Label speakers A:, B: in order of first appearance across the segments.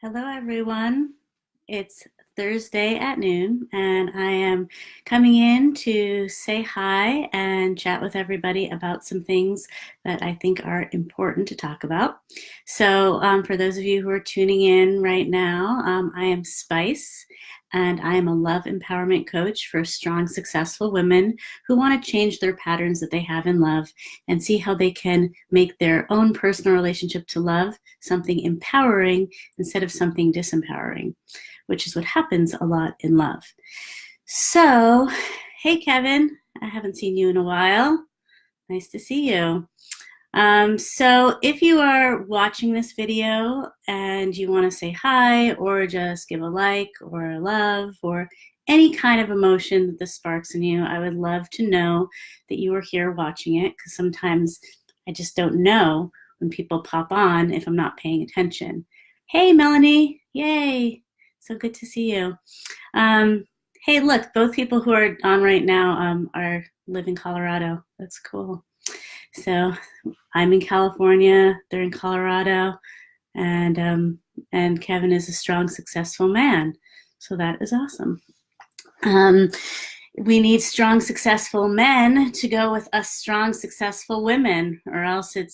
A: Hello, everyone. It's Thursday at noon, and I am coming in to say hi and chat with everybody about some things that I think are important to talk about. So, for those of you who are tuning in right now, I am Spyce, and I am a love empowerment coach for strong, successful women who want to change their patterns that they have in love and see how they can make their own personal relationship to love something empowering instead of something disempowering, which is what happens a lot in love. So, hey, Kevin, I haven't seen you in a while. Nice to see you. So if you are watching this video and you want to say hi or just give a like or a love or any kind of emotion that this sparks in you, I would love to know that you are here watching it, because sometimes I just don't know when people pop on if I'm not paying attention. Hey, Melanie. Yay. So good to see you. Hey, look, both people who are on right now live in Colorado. That's cool. So I'm in California, they're in Colorado, and Kevin is a strong, successful man. So that is awesome. We need strong, successful men to go with us strong, successful women, or else it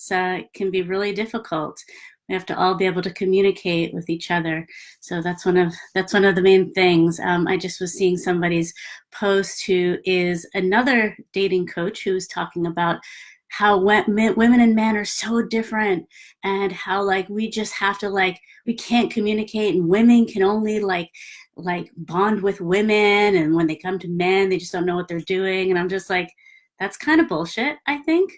A: can be really difficult. We have to all be able to communicate with each other. So that's one of the main things. I just was seeing somebody's post who is another dating coach who was talking about how women and men are so different, and how we just have to we can't communicate, and women can only like bond with women, and when they come to men they just don't know what they're doing. And I'm just like, that's kind of bullshit, I think.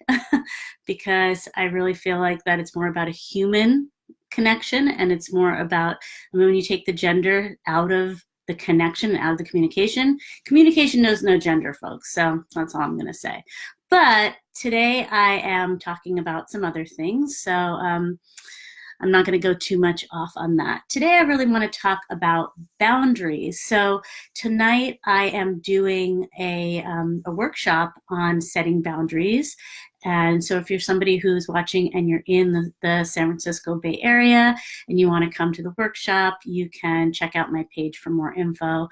A: Because I really feel like that it's more about a human connection, and it's more about, when you take the gender out of the connection, out of the communication knows no gender, folks. So that's all I'm going to say. But today I am talking about some other things, so I'm not going to go too much off on that. Today I really want to talk about boundaries. So tonight I am doing a workshop on setting boundaries. And so if you're somebody who's watching and you're in the San Francisco Bay Area and you want to come to the workshop, you can check out my page for more info.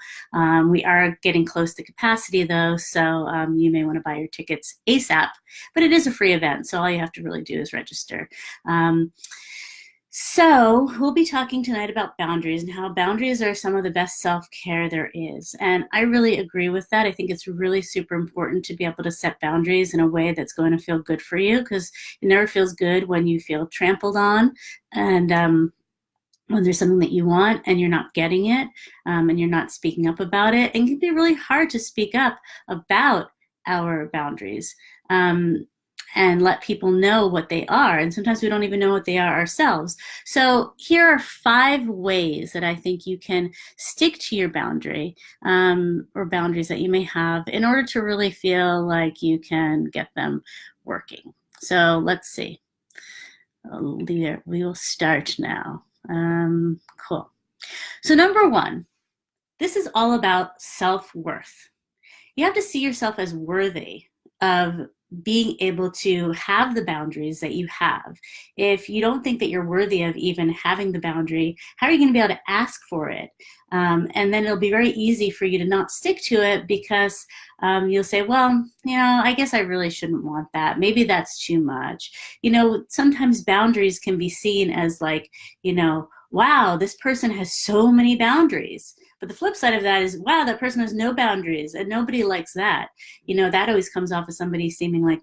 A: We are getting close to capacity though, so you may want to buy your tickets ASAP, but it is a free event, so all you have to really do is register. So we'll be talking tonight about boundaries and how boundaries are some of the best self-care there is. And I really agree with that. I think it's really super important to be able to set boundaries in a way that's going to feel good for you, because it never feels good when you feel trampled on, and when there's something that you want and you're not getting it, and you're not speaking up about it. And it can be really hard to speak up about our boundaries. And let people know what they are. And sometimes we don't even know what they are ourselves. So here are 5 ways that I think you can stick to your boundary, or boundaries that you may have, in order to really feel like you can get them working. So let's see. We will start now. Cool. So number 1, this is all about self-worth. You have to see yourself as worthy of being able to have the boundaries that you have. If you don't think that you're worthy of even having the boundary, how are you going to be able to ask for it? And then it'll be very easy for you to not stick to it, because you'll say, well, I guess I really shouldn't want that. Maybe that's too much. Sometimes boundaries can be seen as wow, this person has so many boundaries. But the flip side of that is, wow, that person has no boundaries, and nobody likes that. That always comes off as somebody seeming like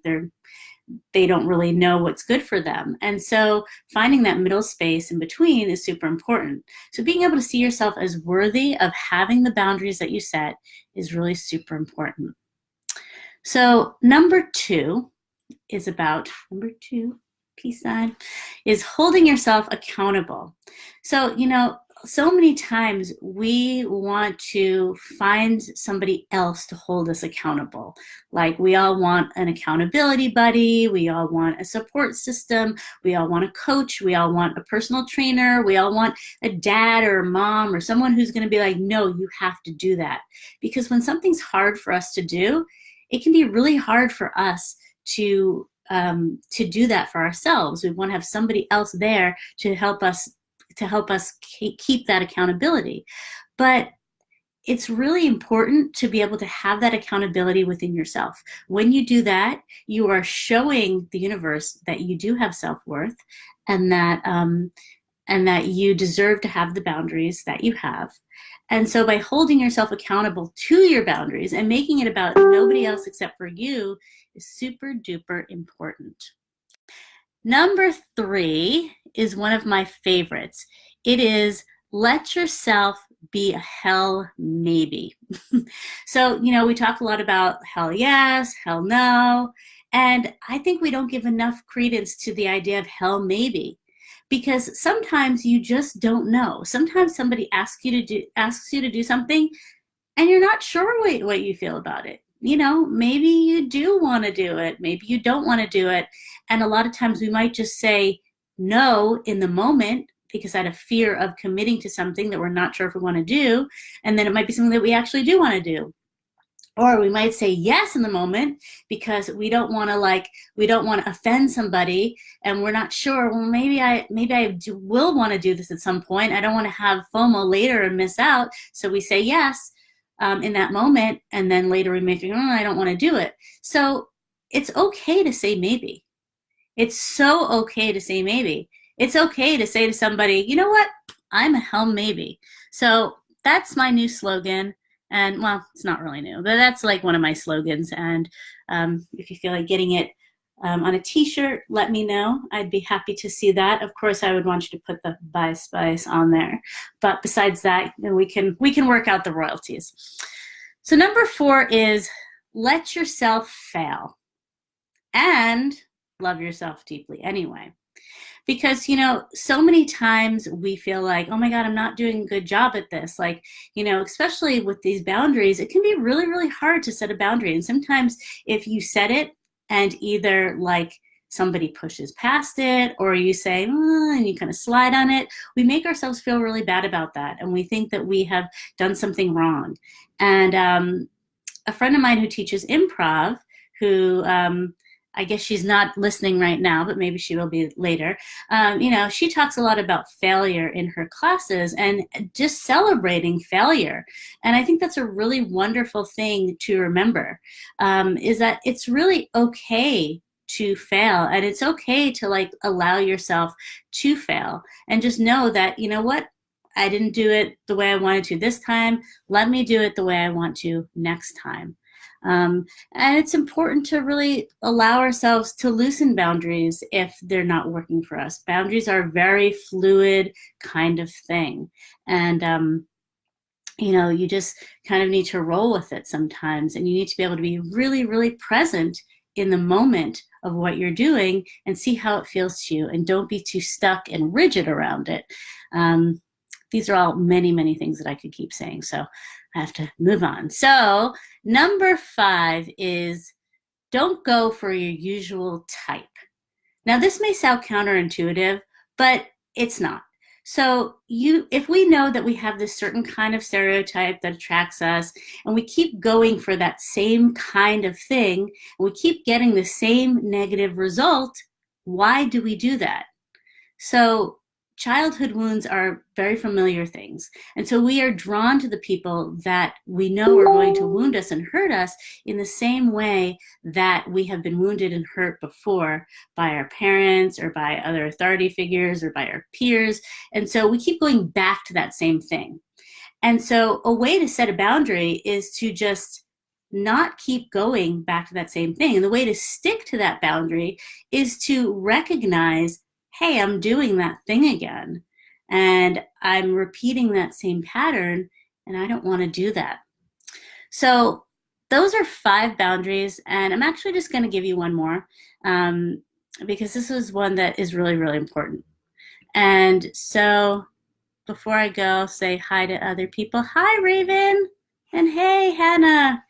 A: they don't really know what's good for them. And so finding that middle space in between is super important. So being able to see yourself as worthy of having the boundaries that you set is really super important. So number 2 is about, peace sign, is holding yourself accountable. So, so many times we want to find somebody else to hold us accountable. Like, we all want an accountability buddy, we all want a support system, we all want a coach, we all want a personal trainer, we all want a dad or a mom or someone who's going to be like, no, you have to do that. Because when something's hard for us to do, it can be really hard for us to do that for ourselves. We want to have somebody else there to help us to help us keep that accountability. But it's really important to be able to have that accountability within yourself. When you do that, you are showing the universe that you do have self-worth, and that you deserve to have the boundaries that you have. And so by holding yourself accountable to your boundaries and making it about nobody else except for you is super duper important. Number 3 is one of my favorites. It is let yourself be a hell maybe. So, we talk a lot about hell yes, hell no, and I think we don't give enough credence to the idea of hell maybe, because sometimes you just don't know. Sometimes somebody asks you to do something and you're not sure what you feel about it. Maybe you do want to do it, maybe you don't want to do it. And a lot of times we might just say no in the moment because out of fear of committing to something that we're not sure if we want to do, and then it might be something that we actually do want to do. Or we might say yes in the moment because we don't want to offend somebody, and we're not sure. Well, maybe I will want to do this at some point. I don't want to have FOMO later and miss out. So we say yes in that moment, and then later we may think, I don't want to do it. So it's okay to say maybe. It's so okay to say maybe. It's okay to say to somebody, you know what? I'm a hell maybe. So that's my new slogan. And well, it's not really new, but that's like one of my slogans. And if you feel like getting it on a t-shirt, let me know. I'd be happy to see that. Of course, I would want you to put the by Spyce on there. But besides that, we can work out the royalties. So number 4 is let yourself fail and love yourself deeply anyway. Because, so many times we feel like, oh my God, I'm not doing a good job at this. Like, especially with these boundaries, it can be really, really hard to set a boundary. And sometimes if you set it and either like somebody pushes past it or you say, and you kind of slide on it, we make ourselves feel really bad about that. And we think that we have done something wrong. And a friend of mine who teaches improv, who I guess she's not listening right now, but maybe she will be later. She talks a lot about failure in her classes and just celebrating failure. And I think that's a really wonderful thing to remember, is that it's really okay to fail, and it's okay to allow yourself to fail, and just know that, what? I didn't do it the way I wanted to this time. Let me do it the way I want to next time. And it's important to really allow ourselves to loosen boundaries if they're not working for us. Boundaries are a very fluid kind of thing. And, you just kind of need to roll with it sometimes. And you need to be able to be really, really present in the moment of what you're doing and see how it feels to you. And don't be too stuck and rigid around it. These are all many, many things that I could keep saying. So I have to move on. So number 5 is don't go for your usual type. Now, this may sound counterintuitive, but it's not. So if we know that we have this certain kind of stereotype that attracts us, and we keep going for that same kind of thing, and we keep getting the same negative result, why do we do that? So childhood wounds are very familiar things. And so we are drawn to the people that we know are going to wound us and hurt us in the same way that we have been wounded and hurt before by our parents or by other authority figures or by our peers. And so we keep going back to that same thing. And so a way to set a boundary is to just not keep going back to that same thing. And the way to stick to that boundary is to recognize, hey, I'm doing that thing again, and I'm repeating that same pattern, and I don't want to do that. So those are 5 boundaries, and I'm actually just going to give you one more because this is one that is really, really important. And so before I go, say hi to other people. Hi, Raven, and hey, Hannah.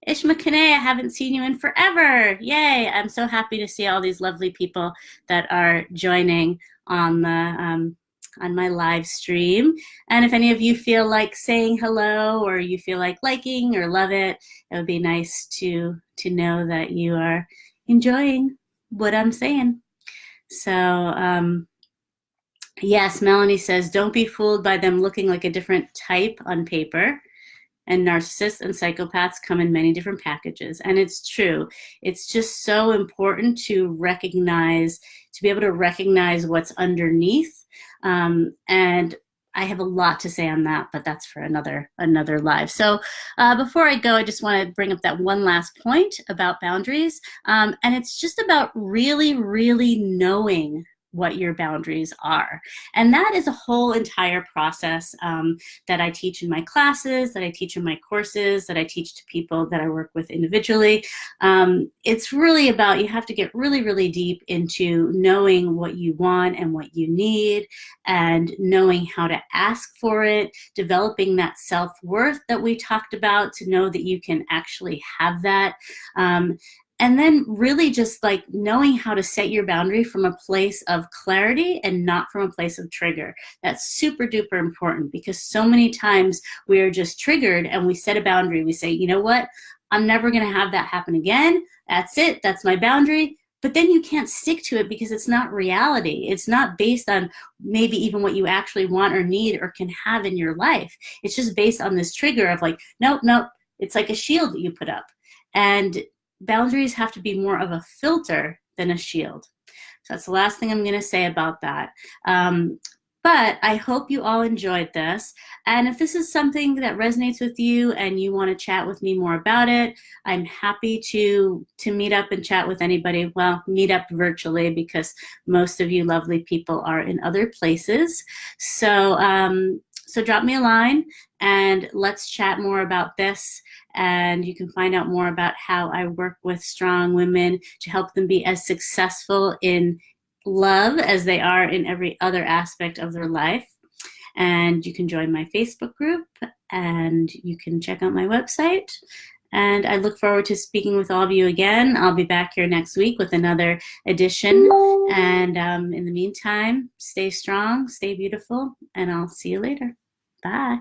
A: Ishmakane, I haven't seen you in forever. Yay, I'm so happy to see all these lovely people that are joining on the on my live stream. And if any of you feel like saying hello, or you feel like liking or love it, it would be nice to know that you are enjoying what I'm saying. So Yes, Melanie says, don't be fooled by them looking like a different type on paper. And narcissists and psychopaths come in many different packages. And it's true. It's just so important to recognize, to be able to recognize what's underneath. And I have a lot to say on that, but that's for another live. So before I go, I just want to bring up that one last point about boundaries. And it's just about really, really knowing what your boundaries are. And that is a whole entire process that I teach in my classes, that I teach in my courses, that I teach to people that I work with individually. It's really about, you have to get really, really deep into knowing what you want and what you need, and knowing how to ask for it, developing that self-worth that we talked about to know that you can actually have that. And then really just like knowing how to set your boundary from a place of clarity and not from a place of trigger. That's super duper important, because so many times we are just triggered and we set a boundary. We say, you know what? I'm never going to have that happen again. That's it. That's my boundary. But then you can't stick to it because it's not reality. It's not based on maybe even what you actually want or need or can have in your life. It's just based on this trigger of like, nope, nope. It's like a shield that you put up. And boundaries have to be more of a filter than a shield. So that's the last thing I'm going to say about that. But I hope you all enjoyed this. And if this is something that resonates with you and you want to chat with me more about it, I'm happy to meet up and chat with anybody. Well, meet up virtually, because most of you lovely people are in other places. So, so drop me a line and let's chat more about this. And you can find out more about how I work with strong women to help them be as successful in love as they are in every other aspect of their life. And you can join my Facebook group, and you can check out my website. And I look forward to speaking with all of you again. I'll be back here next week with another edition. And in the meantime, stay strong, stay beautiful, and I'll see you later. Bye.